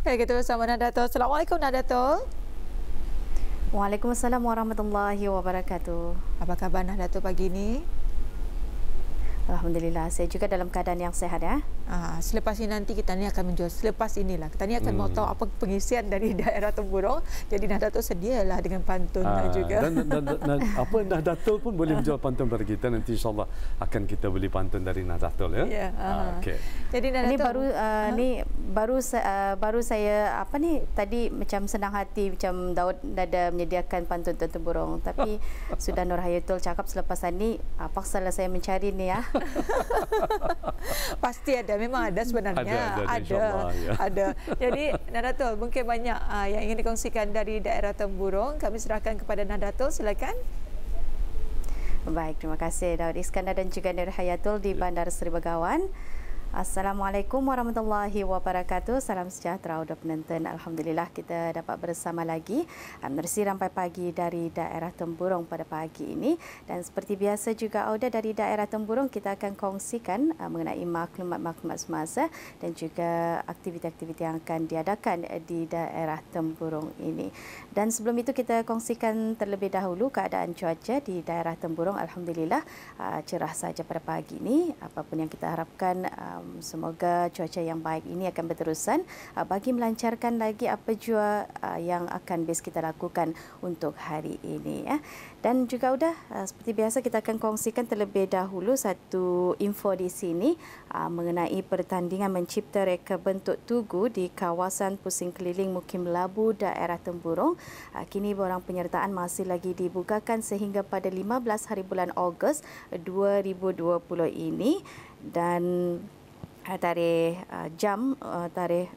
Baik, kita bersama Nadatul. Assalamualaikum Nadatul. Waalaikumsalam warahmatullahi wabarakatuh. Apa khabar Nadatul pagi ini? Alhamdulillah, saya juga dalam keadaan yang sehat ya. Selepas ini nanti kita ni akan menjual. Selepas inilah kita ni akan mau tahu apa pengisian dari daerah Temburong. Jadi Nadatul sedialah dengan pantun juga. Dan apa Nadatul pun boleh menjual pantun bagi kita. Nanti insyaAllah akan kita beli pantun dari Nadatul ya. Ya. Okay. Jadi Nadatul ini baru saya apa ni tadi macam senang hati macam Daud ada menyediakan pantun Temburong, tapi sudah Nur Hayatul cakap selepas ini paksalah saya mencari ni ya. Pasti ada, memang ada sebenarnya. Ada. Jadi Nadatul, mungkin banyak yang ingin dikongsikan dari daerah Temburong. Kami serahkan kepada Nadatul, silakan. Baik, terima kasih Daud Iskandar dan juga Nur Hayatul di Bandar Seri Begawan. Assalamualaikum warahmatullahi wabarakatuh. Salam sejahtera untuk penonton. Alhamdulillah kita dapat bersama lagi menerusi rampai pagi dari daerah Temburong pada pagi ini. Dan seperti biasa juga Auda dari daerah Temburong kita akan kongsikan mengenai maklumat-maklumat semasa dan juga aktiviti-aktiviti yang akan diadakan di daerah Temburong ini. Dan sebelum itu kita kongsikan terlebih dahulu keadaan cuaca di daerah Temburong. Alhamdulillah cerah saja pada pagi ini. Apapun yang kita harapkan, semoga cuaca yang baik ini akan berterusan bagi melancarkan lagi apa jua yang akan kita lakukan untuk hari ini ya. Dan juga seperti biasa kita akan kongsikan terlebih dahulu satu info di sini mengenai pertandingan mencipta reka bentuk tugu di kawasan Pusing Keliling Mukim Labu daerah Temburong. Kini borang penyertaan masih lagi dibukakan sehingga pada 15 hari bulan Ogos 2020 ini, dan tarikh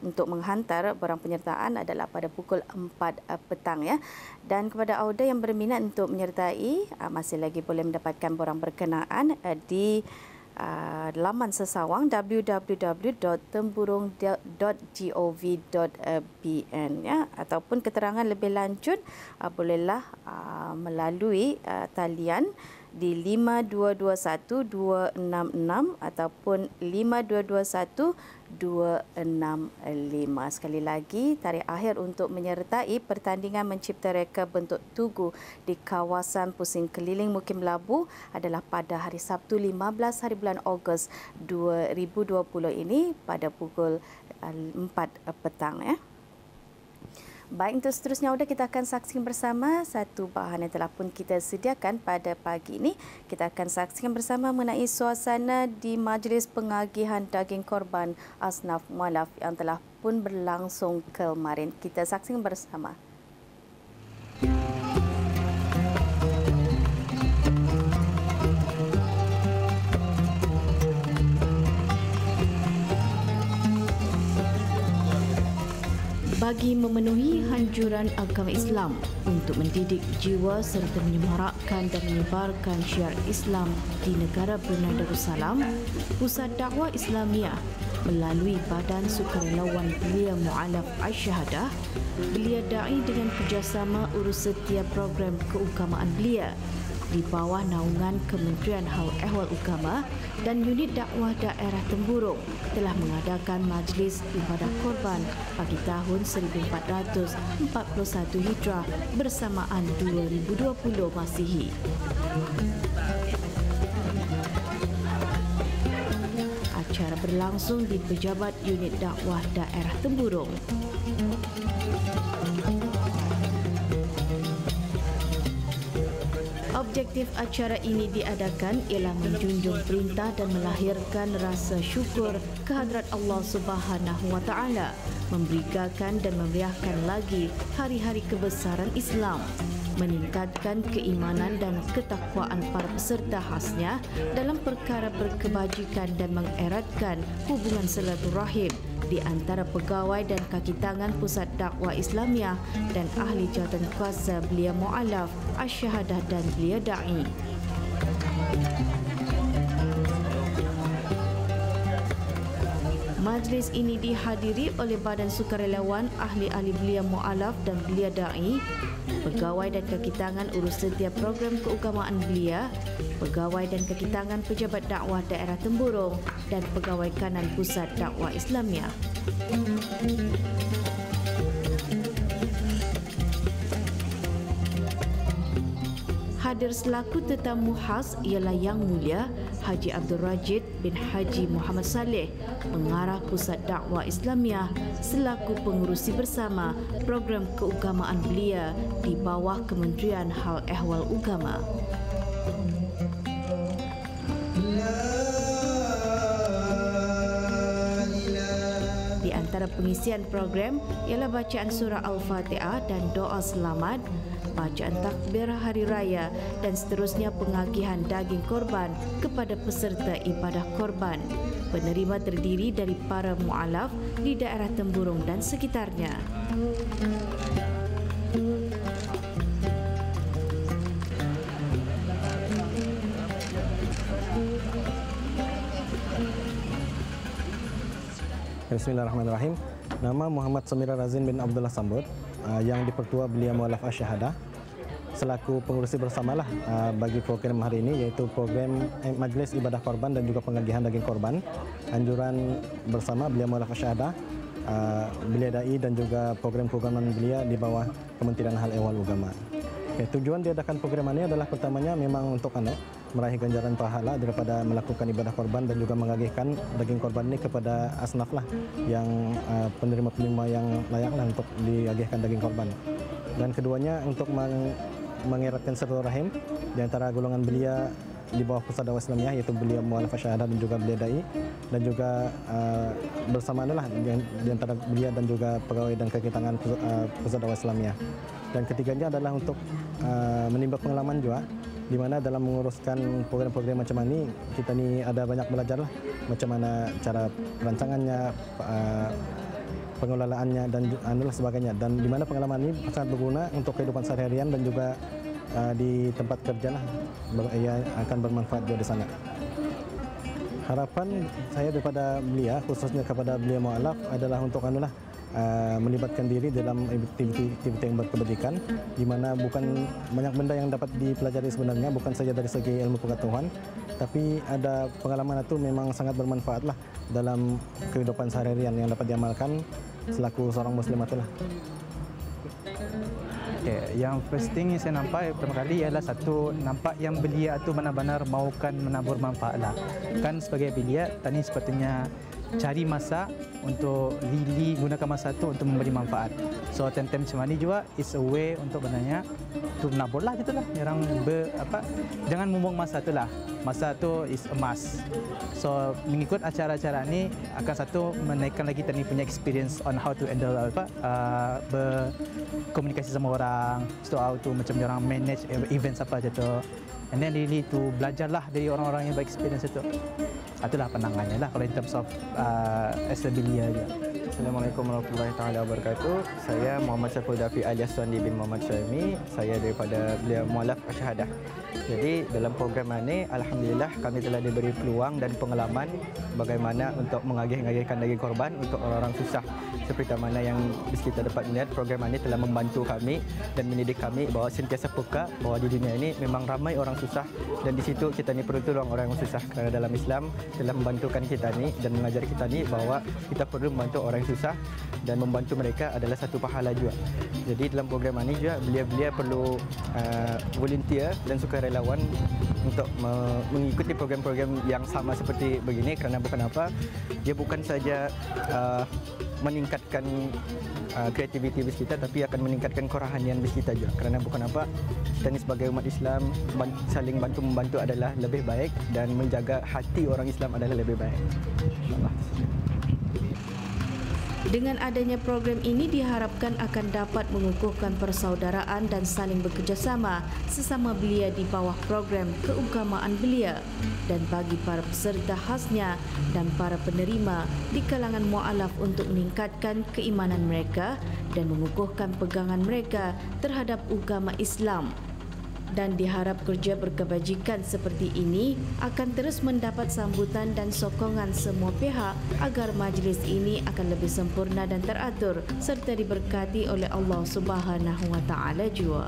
untuk menghantar borang penyertaan adalah pada pukul 4 petang ya. Dan kepada Auda yang berminat untuk menyertai masih lagi boleh mendapatkan borang berkenaan di laman sesawang www.temburong.gov.bn ya, ataupun keterangan lebih lanjut bolehlah melalui talian di 5221 266 ataupun 5221 265. Sekali lagi, tarikh akhir untuk menyertai pertandingan mencipta reka bentuk tugu di kawasan Pusing Keliling Mukim Labu adalah pada hari Sabtu 15 hari bulan Ogos 2020 ini pada pukul 4 petang ya. Baik, untuk seterusnya kita akan saksikan bersama satu bahagian yang telah pun kita sediakan pada pagi ini. Kita akan saksikan bersama mengenai suasana di Majlis Pengagihan Daging Korban Asnaf Mualaf yang telah pun berlangsung kemarin. Kita saksikan bersama. Bagi memenuhi anjuran agama Islam untuk mendidik jiwa serta menyemarakkan dan menyebarkan syiar Islam di negara Brunei Darussalam, Pusat Dakwah Islamiah melalui Badan Sukarelawan Belia Mualaf Asyahadah, Belia Da'i dengan kerjasama urus setiap program keugamaan belia di bawah naungan Kementerian Hal Ehwal Ugama dan Unit Dakwah Daerah Temburong telah mengadakan Majlis Ibadah Korban bagi tahun 1441 Hijrah bersamaan 2020 Masihi. Acara berlangsung di Pejabat Unit Dakwah Daerah Temburong. Objektif acara ini diadakan ialah menjunjung perintah dan melahirkan rasa syukur kehadrat Allah Subhanahu wa taala, memberikan dan memeriahkan lagi hari-hari kebesaran Islam, meningkatkan keimanan dan ketakwaan para peserta khasnya dalam perkara berkebajikan dan mengeratkan hubungan silaturahim di antara pegawai dan kaki tangan Pusat Dakwah Islamiah dan ahli jawatan kuasa Belia Mualaf Asyahadah dan Belia Da'i. Majlis ini dihadiri oleh Badan Sukarelawan, ahli-ahli Belia Mualaf dan Belia Da'i, pegawai dan kaki tangan urus setiap program keugamaan belia, pegawai dan kaki tangan pejabat dakwah daerah Temburong dan pegawai kanan Pusat Dakwah Islamiah. hadir selaku tetamu khas ialah Yang Mulia Haji Abdul Rajid bin Haji Muhammad Saleh, Pengarah Pusat Dakwah Islamiah selaku pengurusi bersama program keagamaan belia di bawah Kementerian Hal Ehwal Agama. Di antara pengisian program ialah bacaan surah Al-Fatihah dan doa selamat, bacaan takbir hari raya dan seterusnya pengagihan daging korban kepada peserta ibadah korban. Penerima terdiri dari para mu'alaf di daerah Temburong dan sekitarnya. Bismillahirrahmanirrahim. Nama Muhammad Samira Razin bin Abdullah Sambut, yang dipertua Belia Mualaf Asyahadah, selaku pengurusi bersamalah bagi program hari ini, iaitu program Majlis Ibadah Korban dan juga pengagihan daging korban, anjuran bersama Belia Mualaf Asyahadah, Belia Dai dan juga program keagamaan belia di bawah Kementerian Hal Ehwal Agama. Tujuan diadakan program ini adalah pertamanya memang untuk meraih ganjaran pahala daripada melakukan ibadah korban dan juga mengagihkan daging korban ini kepada asnaf lah yang penerima-penerima yang layak lah untuk diagihkan daging korban. Dan keduanya untuk mengeratkan silaturahim di antara golongan belia di bawah Pusat Dakwah Islamiah, yaitu Belia Mualaf Asyahadah dan juga Belia Dai, dan juga bersama adalah di antara belia dan juga pegawai dan kekitangan Pusat Dakwah Islamiah. Dan ketiganya adalah untuk menimba pengalaman juga, di mana dalam menguruskan program-program macam ini, kita ni ada banyak belajar lah macam mana cara perancangannya, pengelolaannya dan sebagainya. Dan di mana pengalaman ini sangat berguna untuk kehidupan sehari-harian dan juga di tempat kerja lah, ia akan bermanfaat juga di sana. Harapan saya daripada belia, khususnya kepada belia mualaf, adalah untuk melibatkan diri dalam aktiviti yang berkebajikan, di mana bukan banyak benda yang dapat dipelajari sebenarnya, bukan saja dari segi ilmu pengetahuan, tapi ada pengalaman itu memang sangat bermanfaat lah dalam kehidupan sehari-harian yang dapat diamalkan selaku seorang muslimat lah. Okay, yang first thing yang saya nampak pertama kali ialah satu, nampak yang belia itu benar-benar mahukan menabur manfaat lah. Kan sebagai belia, tani sepatutnya cari masa untuk really gunakan masa itu untuk memberi manfaat. So time-time macam ni juga is a way untuk benarnya tu menabur lah gitulah. Yang jangan membuang masa tu lah. Masa tu is a must. So mengikut acara-acara ni akan satu menaikkan lagi tadi punya experience on how to handle berkomunikasi sama orang, so how to macam orang manage events apa aja tu. And then really to belajarlah dari orang-orang yang berexperience itu. Itulah pandangannya lah kalau in terms of as a belia je. Assalamualaikum warahmatullahi taala wabarakatuh. Saya Muhammad Saiful Dafi alias Suandi bin Muhammad Syami. Saya daripada Belia Mualaf Asyahadah. Jadi dalam program ini alhamdulillah kami telah diberi peluang dan pengalaman bagaimana untuk mengagih-agihkan daging korban untuk orang-orang susah. Seperti mana yang kita dapat melihat, program ini telah membantu kami dan mendidik kami bahawa sentiasa peka bahawa di dunia ini memang ramai orang susah, dan di situ kita ni perlu tolong orang yang susah, kerana dalam Islam telah membantukan kita ni dan mengajar kita ni bahawa kita perlu membantu orang yang susah, dan membantu mereka adalah satu pahala juga. Jadi dalam program ini juga belia-belia perlu volunteer dan sukarelawan untuk mengikuti program-program yang sama seperti begini, kerana bukan apa, dia bukan saja meningkatkan kreativiti bis kita, tapi akan meningkatkan kerohanian bis kita juga. Kerana bukan apa, kita ni sebagai umat Islam saling bantu-membantu adalah lebih baik, dan menjaga hati orang Islam adalah lebih baik. InsyaAllah. Dengan adanya program ini diharapkan akan dapat mengukuhkan persaudaraan dan saling bekerjasama sesama belia di bawah program keagamaan belia, dan bagi para peserta khasnya dan para penerima di kalangan mualaf untuk meningkatkan keimanan mereka dan mengukuhkan pegangan mereka terhadap agama Islam. Dan diharap kerja berkebajikan seperti ini akan terus mendapat sambutan dan sokongan semua pihak agar majlis ini akan lebih sempurna dan teratur serta diberkati oleh Allah Subhanahu wa taala jua.